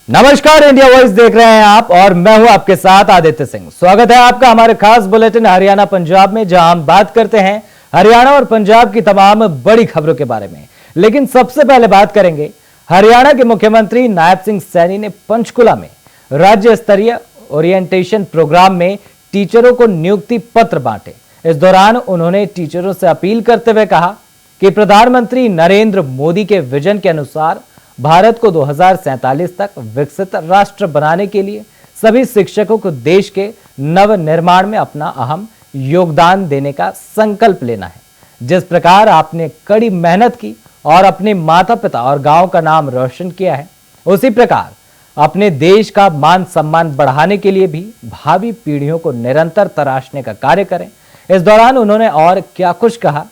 नमस्कार, India voice देख रहे हैं आप और मैं हूं आपके साथ आदित्य सिंह। स्वागत है आपका हमारे खास बुलेटिन हरियाणा पंजाब में, जहां हम बात करते हैं हरियाणा और पंजाब की तमाम बड़ी खबरों के बारे में। लेकिन सबसे पहले बात करेंगे हरियाणा के मुख्यमंत्री नायब सिंह सैनी ने पंचकुला में राज्य स्तरीय ओरिएंटेशन प्रोग्राम में टीचरों को नियुक्ति पत्र बांटे। इस दौरान उन्होंने टीचरों से अपील करते हुए कहा कि प्रधानमंत्री नरेंद्र मोदी के विजन के अनुसार भारत को 2047 तक विकसित राष्ट्र बनाने के लिए सभी शिक्षकों को देश के नव निर्माण में अपना अहम योगदान देने का संकल्प लेना है। जिस प्रकार आपने कड़ी मेहनत की और अपने माता पिता और गांव का नाम रोशन किया है, उसी प्रकार अपने देश का मान सम्मान बढ़ाने के लिए भी भावी पीढ़ियों को निरंतर तराशने का कार्य करें। इस दौरान उन्होंने और क्या कुछ कहा,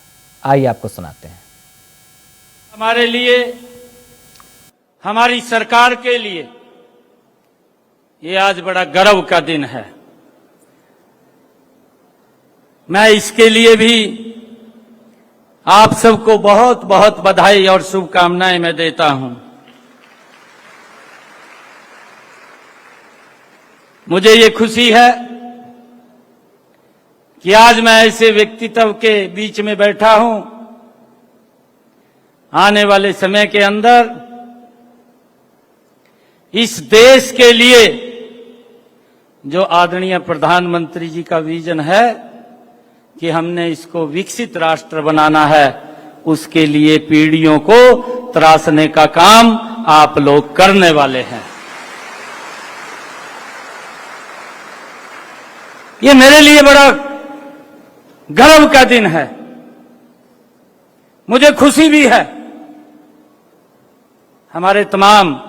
आइए आपको सुनाते हैं। हमारे लिए, हमारी सरकार के लिए ये आज बड़ा गर्व का दिन है। मैं इसके लिए भी आप सबको बहुत बहुत बधाई और शुभकामनाएं मैं देता हूं। मुझे ये खुशी है कि आज मैं ऐसे व्यक्तित्व के बीच में बैठा हूं। आने वाले समय के अंदर इस देश के लिए जो आदरणीय प्रधानमंत्री जी का विजन है कि हमने इसको विकसित राष्ट्र बनाना है, उसके लिए पीढ़ियों को तराशने का काम आप लोग करने वाले हैं। ये मेरे लिए बड़ा गर्व का दिन है। मुझे खुशी भी है। हमारे तमाम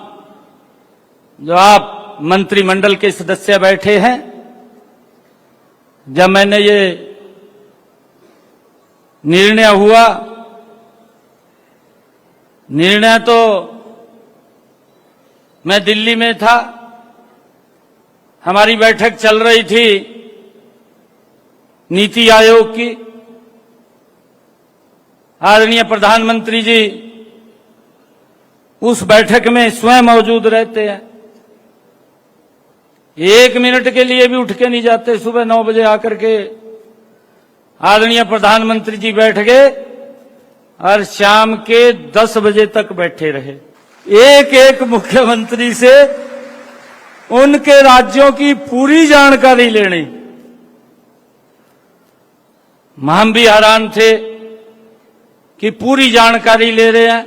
जो आप मंत्रिमंडल के सदस्य बैठे हैं, जब मैंने ये निर्णय हुआ, निर्णय तो मैं दिल्ली में था, हमारी बैठक चल रही थी नीति आयोग की। आदरणीय प्रधानमंत्री जी उस बैठक में स्वयं मौजूद रहते हैं। 1 मिनट के लिए भी उठ के नहीं जाते। सुबह 9 बजे आकर के आदरणीय प्रधानमंत्री जी बैठ गए और शाम के 10 बजे तक बैठे रहे। एक एक मुख्यमंत्री से उनके राज्यों की पूरी जानकारी लेनी। हम भी हैरान थे कि पूरी जानकारी ले रहे हैं।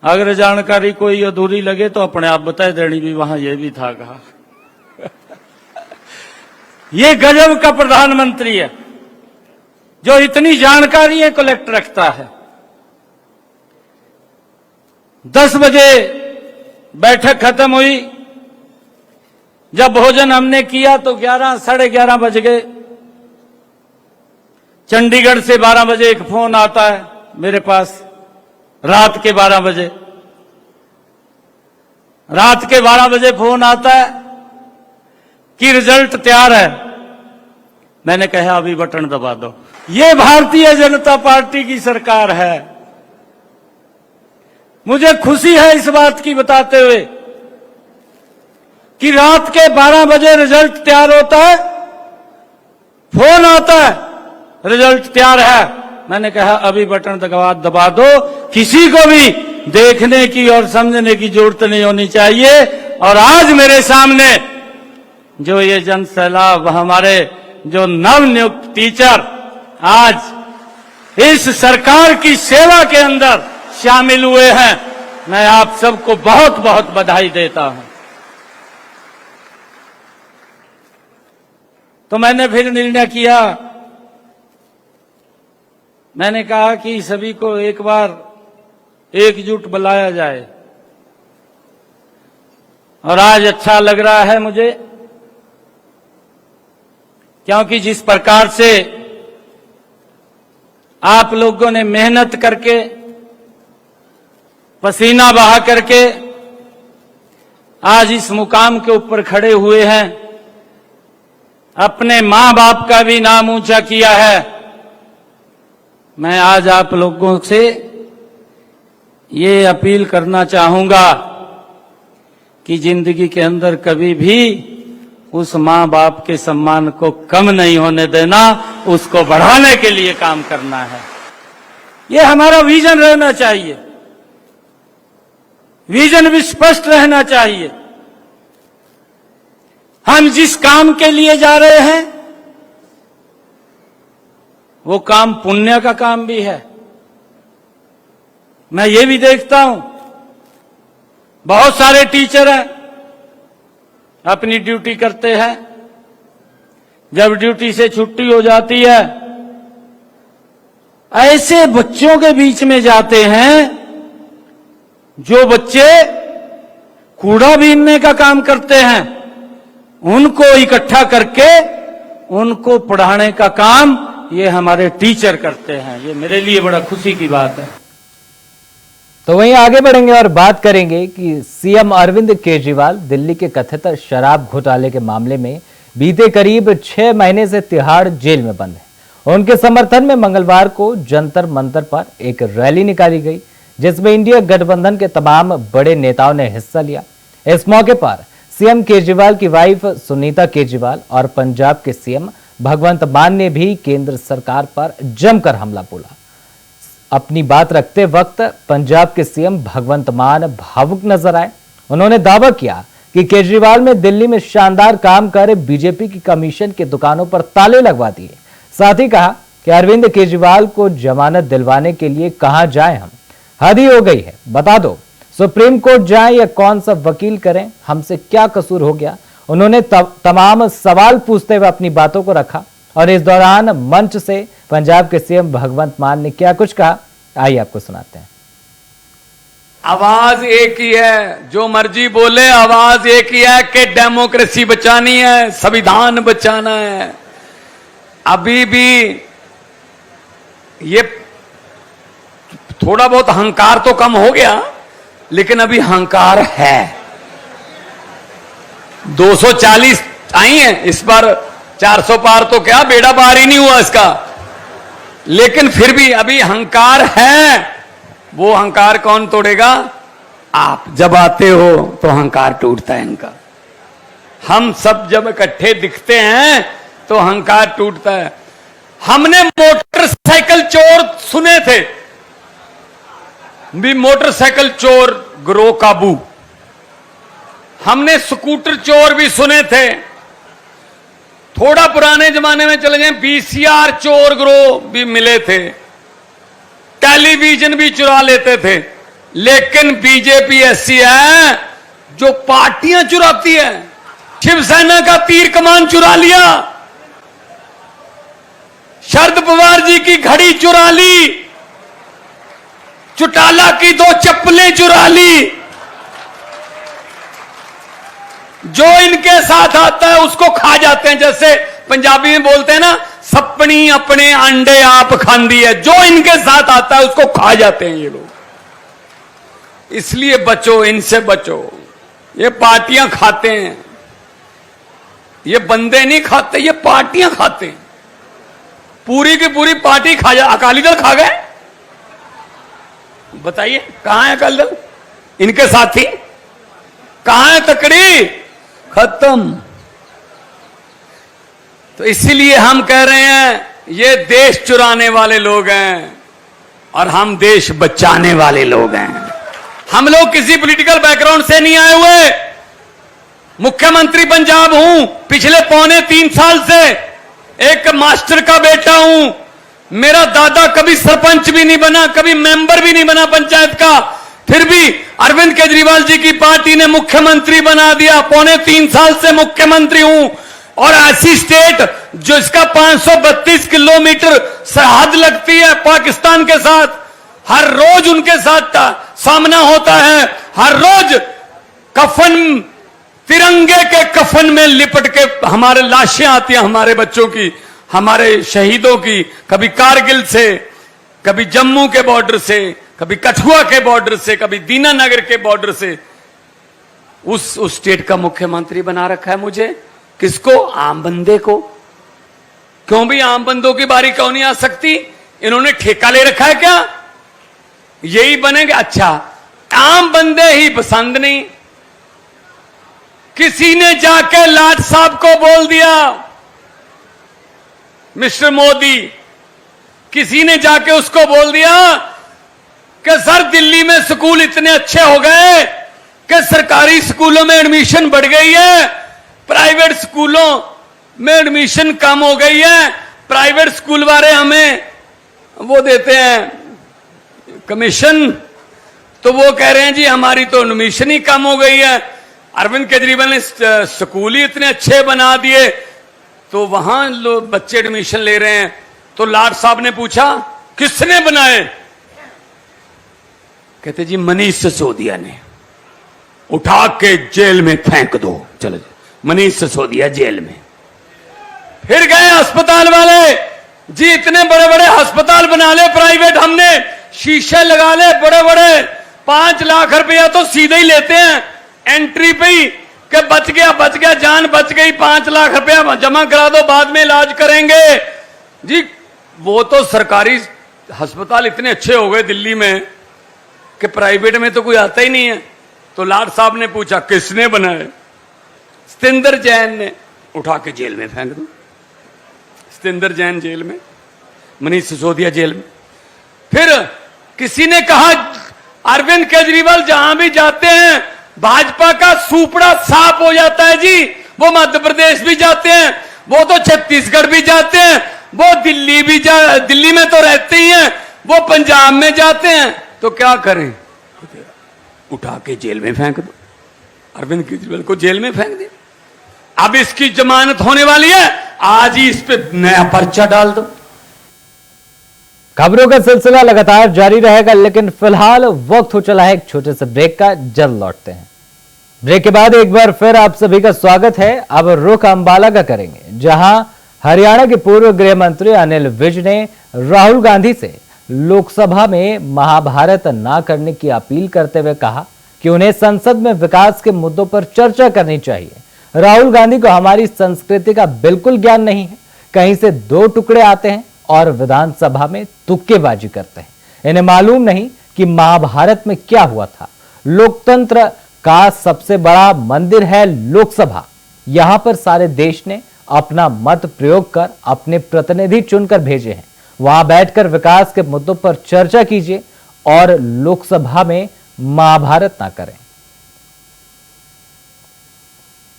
अगर जानकारी कोई अधूरी लगे तो अपने आप बता देनी भी वहां ये भी था कहा। ये गजब का प्रधानमंत्री है जो इतनी जानकारी कलेक्ट रखता है। 10 बजे बैठक खत्म हुई। जब भोजन हमने किया तो 11, साढ़े 11 बज गए। चंडीगढ़ से 12 बजे एक फोन आता है मेरे पास, रात के 12 बजे। रात के 12 बजे फोन आता है कि रिजल्ट तैयार है। मैंने कहा अभी बटन दबा दो। ये भारतीय जनता पार्टी की सरकार है। मुझे खुशी है इस बात की बताते हुए कि रात के 12 बजे रिजल्ट तैयार होता है, फोन आता है रिजल्ट तैयार है। मैंने कहा अभी बटन दबा दो। किसी को भी देखने की और समझने की जरूरत नहीं होनी चाहिए। और आज मेरे सामने जो ये जन सैलाब, हमारे जो नवनियुक्त टीचर आज इस सरकार की सेवा के अंदर शामिल हुए हैं, मैं आप सबको बहुत बहुत बधाई देता हूं। तो मैंने फिर निर्णय किया। मैंने कहा कि सभी को एक बार एकजुट बुलाया जाए। और आज अच्छा लग रहा है मुझे, क्योंकि जिस प्रकार से आप लोगों ने मेहनत करके, पसीना बहा करके आज इस मुकाम के ऊपर खड़े हुए हैं, अपने मां बाप का भी नाम ऊंचा किया है। मैं आज आप लोगों से ये अपील करना चाहूंगा कि जिंदगी के अंदर कभी भी उस मां बाप के सम्मान को कम नहीं होने देना, उसको बढ़ाने के लिए काम करना है। ये हमारा विजन रहना चाहिए, विजन भी स्पष्ट रहना चाहिए। हम जिस काम के लिए जा रहे हैं वो काम पुण्य का काम भी है। मैं ये भी देखता हूं, बहुत सारे टीचर हैं, अपनी ड्यूटी करते हैं, जब ड्यूटी से छुट्टी हो जाती है ऐसे बच्चों के बीच में जाते हैं जो बच्चे कूड़ा बीनने का काम करते हैं, उनको इकट्ठा करके उनको पढ़ाने का काम ये हमारे टीचर करते हैं। ये मेरे लिए बड़ा खुशी की बात है। तो वहीं आगे बढ़ेंगे और बात करेंगे कि सीएम अरविंद केजरीवाल दिल्ली के कथित शराब घोटाले के मामले में बीते करीब 6 महीने से तिहाड़ जेल में बंद हैं। उनके समर्थन में मंगलवार को जंतर मंतर पर एक रैली निकाली गई, जिसमें इंडिया गठबंधन के तमाम बड़े नेताओं ने हिस्सा लिया। इस मौके पर सीएम केजरीवाल की वाइफ सुनीता केजरीवाल और पंजाब के सीएम भगवंत मान ने भी केंद्र सरकार पर जमकर हमला बोला। अपनी बात रखते वक्त पंजाब के सीएम भगवंत मान भावुक नजर आए। उन्होंने दावा किया कि केजरीवाल में दिल्ली में शानदार काम कर बीजेपी की कमीशन की दुकानों पर ताले लगवा दिए। साथ ही कहा कि अरविंद केजरीवाल को जमानत दिलवाने के लिए कहां जाएं हम, हद ही हो गई है। बता दो सुप्रीम कोर्ट जाएं या कौन सा वकील करें, हमसे क्या कसूर हो गया। उन्होंने तमाम सवाल पूछते हुए अपनी बातों को रखा और इस दौरान मंच से पंजाब के सीएम भगवंत मान ने क्या कुछ कहा, आइए आपको सुनाते हैं। आवाज एक ही है, जो मर्जी बोले, आवाज एक ही है कि डेमोक्रेसी बचानी है, संविधान बचाना है। अभी भी ये थोड़ा बहुत अहंकार तो कम हो गया, लेकिन अभी अहंकार है। 240 आई है, इस बार 400 पार तो क्या बेड़ा पार ही नहीं हुआ इसका, लेकिन फिर भी अभी अहंकार है। वो अहंकार कौन तोड़ेगा? आप जब आते हो तो अहंकार टूटता है इनका। हम सब जब इकट्ठे दिखते हैं तो अहंकार टूटता है। हमने मोटरसाइकिल चोर सुने थे भी, मोटरसाइकिल चोर गिरोह काबू। हमने स्कूटर चोर भी सुने थे। थोड़ा पुराने जमाने में चले जाएं, बीसीआर चोर गिरोह भी मिले थे, टेलीविजन भी चुरा लेते थे। लेकिन बीजेपी ऐसी है जो पार्टियां चुराती है। शिवसेना का तीर कमान चुरा लिया, शरद पवार जी की घड़ी चुरा ली, चौटाला की 2 चप्पलें चुरा ली। जो इनके साथ आता है उसको खा जाते हैं। जैसे पंजाबी में बोलते हैं ना, सपनी अपने अंडे आप खांदी है। जो इनके साथ आता है उसको खा जाते हैं ये लोग। इसलिए बचो, इनसे बचो। ये पार्टियां खाते हैं, ये बंदे नहीं खाते, ये पार्टियां खाते हैं। पूरी की पूरी पार्टी खा जा। अकाली दल खा गए, बताइए कहां है अकाली दल? इनके साथी कहां है? तकड़ी खत्म। तो इसीलिए हम कह रहे हैं ये देश चुराने वाले लोग हैं और हम देश बचाने वाले लोग हैं। हम लोग किसी पॉलिटिकल बैकग्राउंड से नहीं आए हुए। मुख्यमंत्री पंजाब हूं पिछले 3.25 साल से, एक मास्टर का बेटा हूं। मेरा दादा कभी सरपंच भी नहीं बना, कभी मेंबर भी नहीं बना पंचायत का, फिर भी अरविंद केजरीवाल जी की पार्टी ने मुख्यमंत्री बना दिया। 3.25 साल से मुख्यमंत्री हूं। और ऐसी स्टेट जो इसका 532 किलोमीटर सरहद लगती है पाकिस्तान के साथ, हर रोज उनके साथ सामना होता है। हर रोज कफन, तिरंगे के कफन में लिपट के हमारे लाशें आती हैं, हमारे बच्चों की, हमारे शहीदों की। कभी कारगिल से, कभी जम्मू के बॉर्डर से, कभी कठुआ के बॉर्डर से, कभी दीनानगर के बॉर्डर से। उस स्टेट का मुख्यमंत्री बना रखा है मुझे। किसको? आम बंदे को। क्यों भी आम बंदों की बारी क्यों नहीं आ सकती? इन्होंने ठेका ले रखा है क्या? यही बनेंगे? अच्छा, आम बंदे ही पसंद नहीं, किसी ने जाके लाट साहब को बोल दिया, मिस्टर मोदी, किसी ने जाके उसको बोल दिया कि सर दिल्ली में स्कूल इतने अच्छे हो गए कि सरकारी स्कूलों में एडमिशन बढ़ गई है, प्राइवेट स्कूलों में एडमिशन कम हो गई है। प्राइवेट स्कूल वाले हमें वो देते हैं कमीशन, तो वो कह रहे हैं जी हमारी तो एडमिशन ही कम हो गई है। अरविंद केजरीवाल ने स्कूल ही इतने अच्छे बना दिए, तो वहां लोग बच्चे एडमिशन ले रहे हैं। तो लाट साहब ने पूछा किसने बनाए? कहते जी मनीष सिसोदिया ने। उठा के जेल में फेंक दो, चलो मनीष सिसोदिया जेल में। फिर गए अस्पताल वाले, जी इतने बड़े बड़े अस्पताल बना ले प्राइवेट, हमने शीशे लगा ले बड़े बड़े, 5 लाख रुपया तो सीधे ही लेते हैं एंट्री पे ही, कि बच गया जान बच गई, 5 लाख रुपया जमा करा दो बाद में इलाज करेंगे। जी वो तो सरकारी अस्पताल इतने अच्छे हो गए दिल्ली में कि प्राइवेट में तो कोई आता ही नहीं है। तो लाट साहब ने पूछा किसने बनाए? सतेंद्र जैन ने। उठा के जेल में फेंक दो। सतेंद्र जैन जेल में, मनीष सिसोदिया जेल में। फिर किसी ने कहा अरविंद केजरीवाल जहां भी जाते हैं भाजपा का सुपड़ा साफ हो जाता है जी। वो मध्य प्रदेश भी जाते हैं, वो तो छत्तीसगढ़ भी जाते हैं, वो दिल्ली में तो रहते ही हैं, वो पंजाब में जाते हैं, तो क्या करें? उठा के जेल में फेंक दो। अरविंद केजरीवाल को जेल में फेंक दे। अब इसकी जमानत होने वाली है, आज ही इस पे नया पर्चा डाल दो। खबरों का सिलसिला लगातार जारी रहेगा, लेकिन फिलहाल वक्त हो चला है एक छोटे से ब्रेक का। जल्द लौटते हैं। ब्रेक के बाद एक बार फिर आप सभी का स्वागत है। अब रुख अंबाला का करेंगे, जहां हरियाणा के पूर्व गृह मंत्री अनिल विज ने राहुल गांधी से लोकसभा में महाभारत ना करने की अपील करते हुए कहा कि उन्हें संसद में विकास के मुद्दों पर चर्चा करनी चाहिए। राहुल गांधी को हमारी संस्कृति का बिल्कुल ज्ञान नहीं है, कहीं से 2 टुकड़े आते हैं और विधानसभा में तुक्केबाजी करते हैं। इन्हें मालूम नहीं कि महाभारत में क्या हुआ था। लोकतंत्र का सबसे बड़ा मंदिर है लोकसभा। यहां पर सारे देश ने अपना मत प्रयोग कर अपने प्रतिनिधि चुनकर भेजे हैं। वहां बैठकर विकास के मुद्दों पर चर्चा कीजिए और लोकसभा में महाभारत ना करें।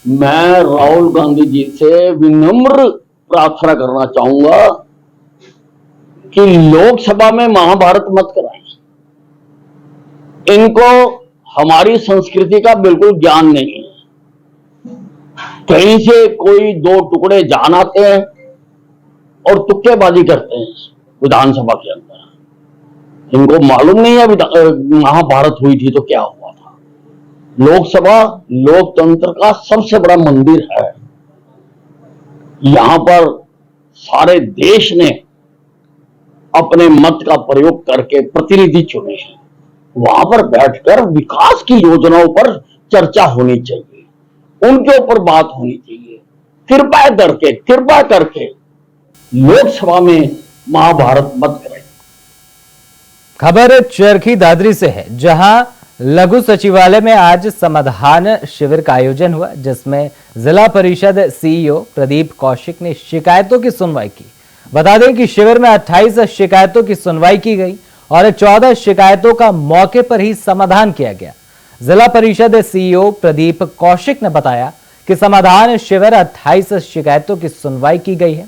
मैं राहुल गांधी जी से विनम्र प्रार्थना करना चाहूंगा कि लोकसभा में महाभारत मत कराएं। इनको हमारी संस्कृति का बिल्कुल ज्ञान नहीं है। कहीं से कोई 2 टुकड़े जान आते हैं और तुक्केबाजी करते हैं विधानसभा के अंदर। इनको मालूम नहीं है महाभारत हुई थी तो क्या हुआ था। लोकसभा लोकतंत्र का सबसे बड़ा मंदिर है। यहां पर सारे देश ने अपने मत का प्रयोग करके प्रतिनिधि चुने हैं। वहां पर बैठकर विकास की योजनाओं पर चर्चा होनी चाहिए, उनके ऊपर बात होनी चाहिए। कृपा करके लोकसभा में महाभारत मत करें। खबर चरखी दादरी से है, जहां लघु सचिवालय में आज समाधान शिविर का आयोजन हुआ, जिसमें जिला परिषद सीईओ प्रदीप कौशिक ने शिकायतों की सुनवाई की। बता दें कि शिविर में 28 शिकायतों की सुनवाई की गई और 14 शिकायतों का मौके पर ही समाधान किया गया। जिला परिषद सीईओ प्रदीप कौशिक ने बताया कि समाधान शिविर 28 शिकायतों की सुनवाई की गई है,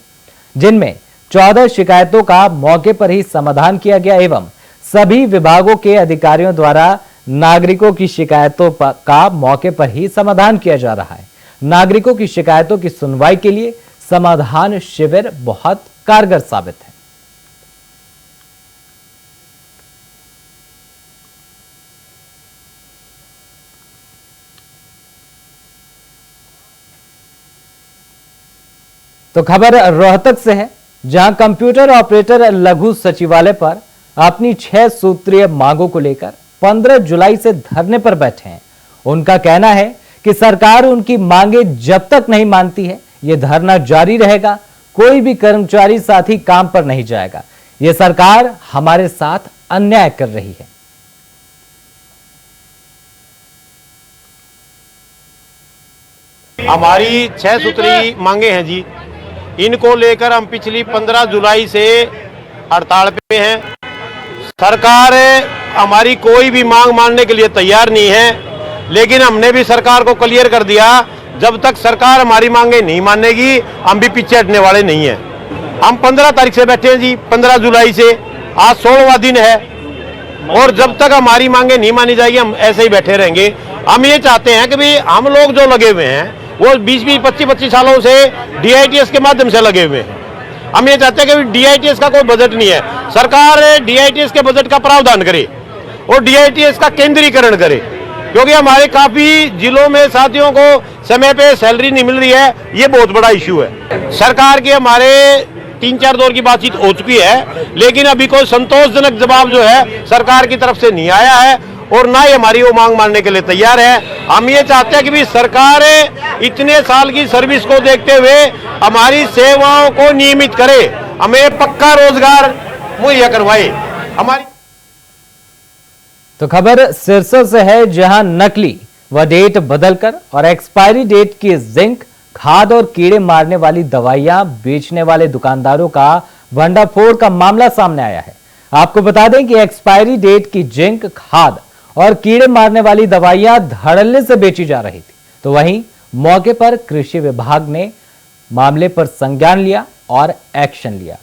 जिनमें 14 शिकायतों का मौके पर ही समाधान किया गया एवं सभी विभागों के अधिकारियों द्वारा नागरिकों की शिकायतों का मौके पर ही समाधान किया जा रहा है। नागरिकों की शिकायतों की सुनवाई के लिए समाधान शिविर बहुत कारगर साबित है। तो खबर रोहतक से है, जहां कंप्यूटर ऑपरेटर लघु सचिवालय पर अपनी 6 सूत्रीय मांगों को लेकर 15 जुलाई से धरने पर बैठे हैं। उनका कहना है कि सरकार उनकी मांगे जब तक नहीं मानती है, यह धरना जारी रहेगा। कोई भी कर्मचारी साथी काम पर नहीं जाएगा। यह सरकार हमारे साथ अन्याय कर रही है। हमारी 6 सूत्री मांगे हैं जी। इनको लेकर हम पिछली 15 जुलाई से हड़ताल पे हैं। सरकार हमारी कोई भी मांग मानने के लिए तैयार नहीं है, लेकिन हमने भी सरकार को क्लियर कर दिया, जब तक सरकार हमारी मांगे नहीं मानेगी हम भी पीछे हटने वाले नहीं हैं। हम 15 तारीख से बैठे हैं जी, 15 जुलाई से आज 16वां दिन है, और जब तक हमारी मांगे नहीं मानी जाएगी हम ऐसे ही बैठे रहेंगे। हम ये चाहते हैं कि भाई हम लोग जो लगे हुए हैं वो 20-20, 25-25 सालों से DITS के माध्यम से लगे हुए हैं। हम ये चाहते हैं कि DITS का कोई बजट नहीं है, सरकार DITS के बजट का प्रावधान करे और DITS का केंद्रीकरण करे, क्योंकि हमारे काफी जिलों में साथियों को समय पे सैलरी नहीं मिल रही है। ये बहुत बड़ा इश्यू है। सरकार के हमारे 3-4 दौर की बातचीत हो चुकी है, लेकिन अभी कोई संतोषजनक जवाब जो है सरकार की तरफ से नहीं आया है, और ना ही हमारी वो मांग मानने के लिए तैयार है। हम ये चाहते हैं कि भी सरकार इतने साल की सर्विस को देखते हुए हमारी सेवाओं को नियमित करे, हमें पक्का रोजगार मुहैया करवाए। हमारी तो खबर सिरसा से है, जहां नकली व डेट बदलकर और एक्सपायरी डेट की जिंक, खाद और कीड़े मारने वाली दवाइयां बेचने वाले दुकानदारों का भंडाफोड़ का मामला सामने आया है। आपको बता दें कि एक्सपायरी डेट की जिंक, खाद और कीड़े मारने वाली दवाइयां धड़ल्ले से बेची जा रही थी। तो वहीं मौके पर कृषि विभाग ने मामले पर संज्ञान लिया और एक्शन लिया।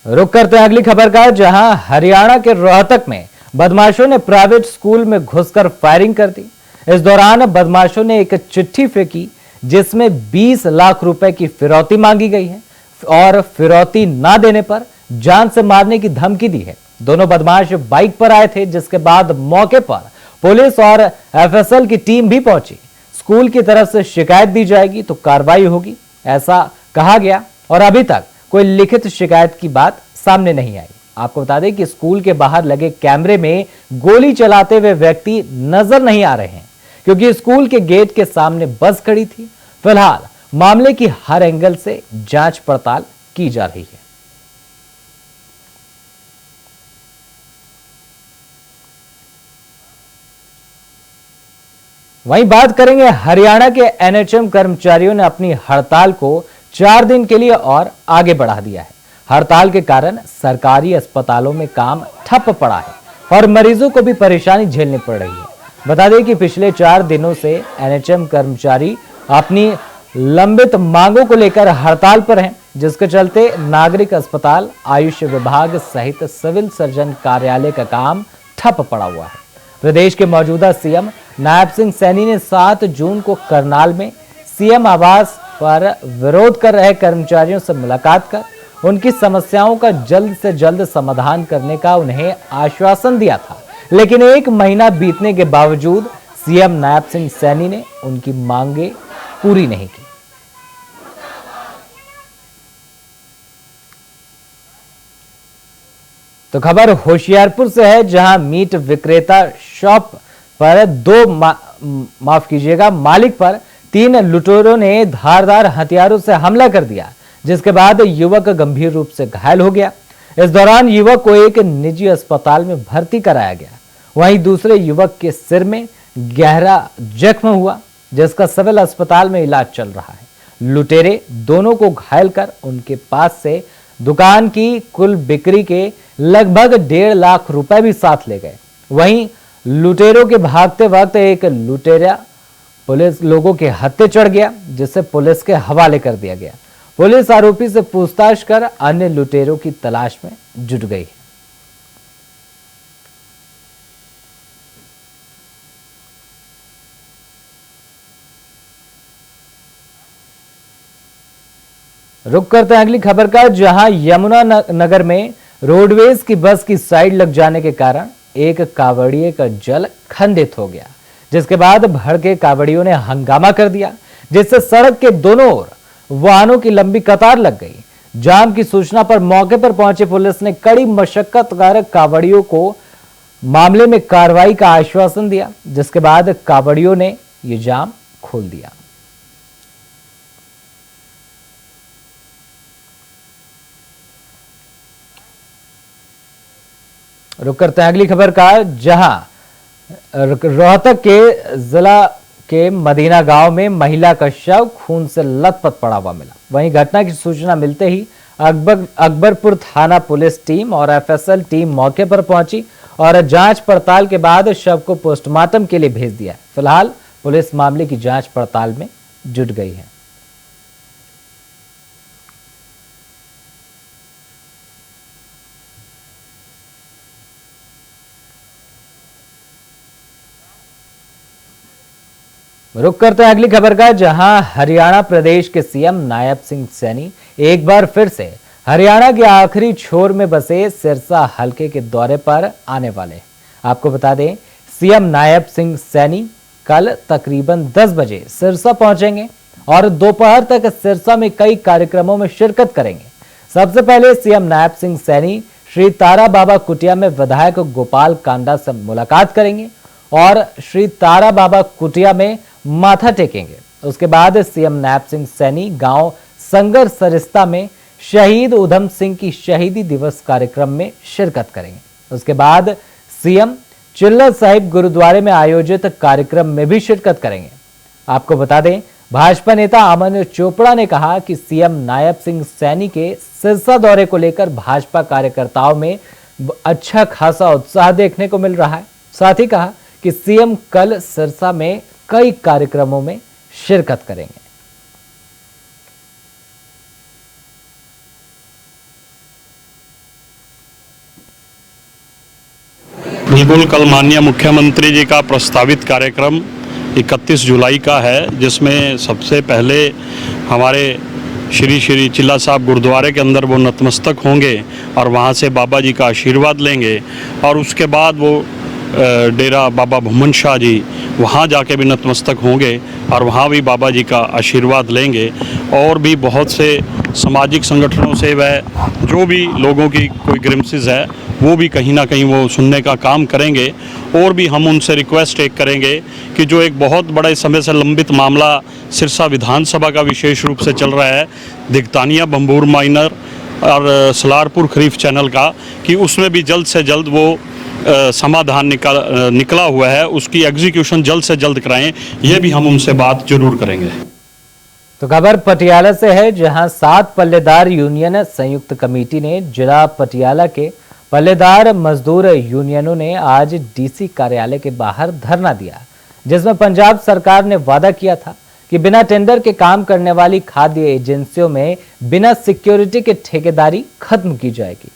रुक करते हैं अगली खबर का, जहां हरियाणा के रोहतक में बदमाशों ने प्राइवेट स्कूल में घुसकर फायरिंग कर दी। इस दौरान बदमाशों ने एक चिट्ठी फेंकी जिसमें 20 लाख रुपए की फिरौती मांगी गई है और फिरौती ना देने पर जान से मारने की धमकी दी है। दोनों बदमाश बाइक पर आए थे, जिसके बाद मौके पर पुलिस और FSL की टीम भी पहुंची। स्कूल की तरफ से शिकायत दी जाएगी तो कार्रवाई होगी, ऐसा कहा गया, और अभी तक कोई लिखित शिकायत की बात सामने नहीं आई। आपको बता दें कि स्कूल के बाहर लगे कैमरे में गोली चलाते हुए व्यक्ति नजर नहीं आ रहे हैं, क्योंकि स्कूल के गेट के सामने बस खड़ी थी। फिलहाल मामले की हर एंगल से जांच पड़ताल की जा रही है। वहीं बात करेंगे, हरियाणा के NHM कर्मचारियों ने अपनी हड़ताल को 4 दिन के लिए और आगे बढ़ा दिया है। हड़ताल के कारण सरकारी अस्पतालों में काम ठप पड़ा है और मरीजों को भी परेशानी झेलनी पड़ रही है। बता दें कि पिछले 4 दिनों से NHM कर्मचारी अपनी लंबित मांगों को लेकर हड़ताल पर हैं, जिसके चलते नागरिक अस्पताल, आयुष विभाग सहित सिविल सर्जन कार्यालय का काम ठप पड़ा हुआ है। प्रदेश के मौजूदा CM नायब सिंह सैनी ने 7 जून को करनाल में CM आवास पर विरोध कर रहे कर्मचारियों से मुलाकात कर उनकी समस्याओं का जल्द से जल्द समाधान करने का उन्हें आश्वासन दिया था, लेकिन 1 महीना बीतने के बावजूद CM नायब सिंह सैनी ने उनकी मांगे पूरी नहीं की। तो खबर होशियारपुर से है, जहां मीट विक्रेता शॉप पर मालिक पर 3 लुटेरों ने धारदार हथियारों से हमला कर दिया, जिसके बाद युवक गंभीर रूप से घायल हो गया। इस दौरान युवक को एक निजी अस्पताल में भर्ती कराया गया। वहीं दूसरे युवक के सिर में गहरा जख्म हुआ, जिसका सिविल अस्पताल में इलाज चल रहा है। लुटेरे दोनों को घायल कर उनके पास से दुकान की कुल बिक्री के लगभग 1.5 लाख रुपए भी साथ ले गए। वहीं लुटेरों के भागते वक्त एक लुटेरा पुलिस लोगों के हत्थे चढ़ गया, जिसे पुलिस के हवाले कर दिया गया। पुलिस आरोपी से पूछताछ कर अन्य लुटेरों की तलाश में जुट गई है। रुक करते हैं अगली खबर का, जहां यमुना नगर में रोडवेज की बस की साइड लग जाने के कारण एक कावड़िए का जल खंडित हो गया, जिसके बाद भड़के कावड़ियों ने हंगामा कर दिया, जिससे सड़क के दोनों ओर वाहनों की लंबी कतार लग गई। जाम की सूचना पर मौके पर पहुंची पुलिस ने कड़ी मशक्कत कर कावड़ियों को मामले में कार्रवाई का आश्वासन दिया, जिसके बाद कावड़ियों ने यह जाम खोल दिया। रुक करते हैं अगली खबर का, जहां रोहतक के जिला के मदीना गांव में महिला का शव खून से लथपथ पड़ा हुआ मिला। वहीं घटना की सूचना मिलते ही अकबरपुर थाना पुलिस टीम और एफएसएल टीम मौके पर पहुंची और जांच पड़ताल के बाद शव को पोस्टमार्टम के लिए भेज दिया। फिलहाल पुलिस मामले की जांच पड़ताल में जुट गई है। रुक करते हैं अगली खबर का, जहां हरियाणा प्रदेश के सीएम नायब सिंह सैनी एक बार फिर से हरियाणा के आखिरी छोर में बसे सिरसा हलके के दौरे पर आने वाले। आपको बता दें, सीएम नायब सिंह सैनी कल तकरीबन 10 बजे सिरसा पहुंचेंगे और दोपहर तक सिरसा में कई कार्यक्रमों में शिरकत करेंगे। सबसे पहले सीएम नायब सिंह सैनी श्री तारा बाबा कुटिया में विधायक गोपाल कांडा से मुलाकात करेंगे और श्री तारा बाबा कुटिया में माथा टेकेंगे। उसके बाद सीएम नायब सिंह सैनी गांव संगर सरिस्ता में शहीद उधम सिंह की शहीदी दिवस कार्यक्रम में शिरकत करेंगे। उसके बाद सीएम चिल्ला साहिब गुरुद्वारे में आयोजित कार्यक्रम में भी शिरकत करेंगे। आपको बता दें, भाजपा नेता अमन चोपड़ा ने कहा कि सीएम नायब सिंह सैनी के सिरसा दौरे को लेकर भाजपा कार्यकर्ताओं में अच्छा खासा उत्साह देखने को मिल रहा है। साथ ही कहा कि सीएम कल सिरसा में कई कार्यक्रमों में शिरकत करेंगे। बिल्कुल, कल माननीय मुख्यमंत्री जी का प्रस्तावित कार्यक्रम 31 जुलाई का है, जिसमें सबसे पहले हमारे श्री श्री चिल्ला साहब गुरुद्वारे के अंदर वो नतमस्तक होंगे और वहाँ से बाबा जी का आशीर्वाद लेंगे और उसके बाद वो डेरा बाबा भुमन शाह जी वहाँ जाके भी नतमस्तक होंगे और वहाँ भी बाबा जी का आशीर्वाद लेंगे। और भी बहुत से सामाजिक संगठनों से वह जो भी लोगों की कोई ग्रिम्सेस है वो भी कहीं ना कहीं वो सुनने का काम करेंगे। और भी हम उनसे रिक्वेस्ट एक करेंगे कि जो एक बहुत बड़े समय से लंबित मामला सिरसा विधानसभा का विशेष रूप से चल रहा है, दिगतानिया बम्बूर माइनर और सलारपुर खरीफ चैनल का, कि उसमें भी जल्द से जल्द वो समाधान निकला हुआ है, उसकी एग्जीक्यूशन जल्द से जल्द कराएं। ये भी हम उनसे बात जरूर करेंगे। तो खबर पटियाला से है, जहां 7 पल्लेदार यूनियन संयुक्त कमेटी ने जिला पटियाला के पल्लेदार मजदूर यूनियनों ने आज डीसी कार्यालय के बाहर धरना दिया, जिसमें पंजाब सरकार ने वादा किया था कि बिना टेंडर के काम करने वाली खाद्य एजेंसियों में बिना सिक्योरिटी के ठेकेदारी खत्म की जाएगी।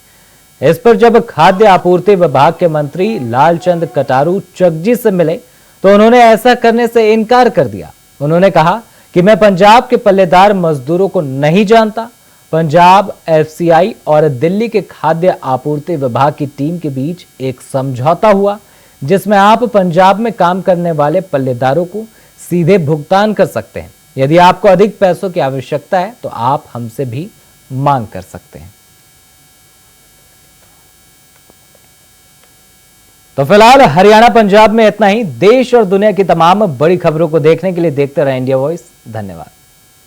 इस पर जब खाद्य आपूर्ति विभाग के मंत्री लालचंद कटारू चकजी से मिले तो उन्होंने ऐसा करने से इनकार कर दिया। उन्होंने कहा कि मैं पंजाब के पल्लेदार मजदूरों को नहीं जानता। पंजाब एफसीआई और दिल्ली के खाद्य आपूर्ति विभाग की टीम के बीच एक समझौता हुआ, जिसमें आप पंजाब में काम करने वाले पल्लेदारों को सीधे भुगतान कर सकते हैं। यदि आपको अधिक पैसों की आवश्यकता है तो आप हमसे भी मांग कर सकते हैं। तो फिलहाल हरियाणा पंजाब में इतना ही। देश और दुनिया की तमाम बड़ी खबरों को देखने के लिए देखते रहे इंडिया वॉइस। धन्यवाद।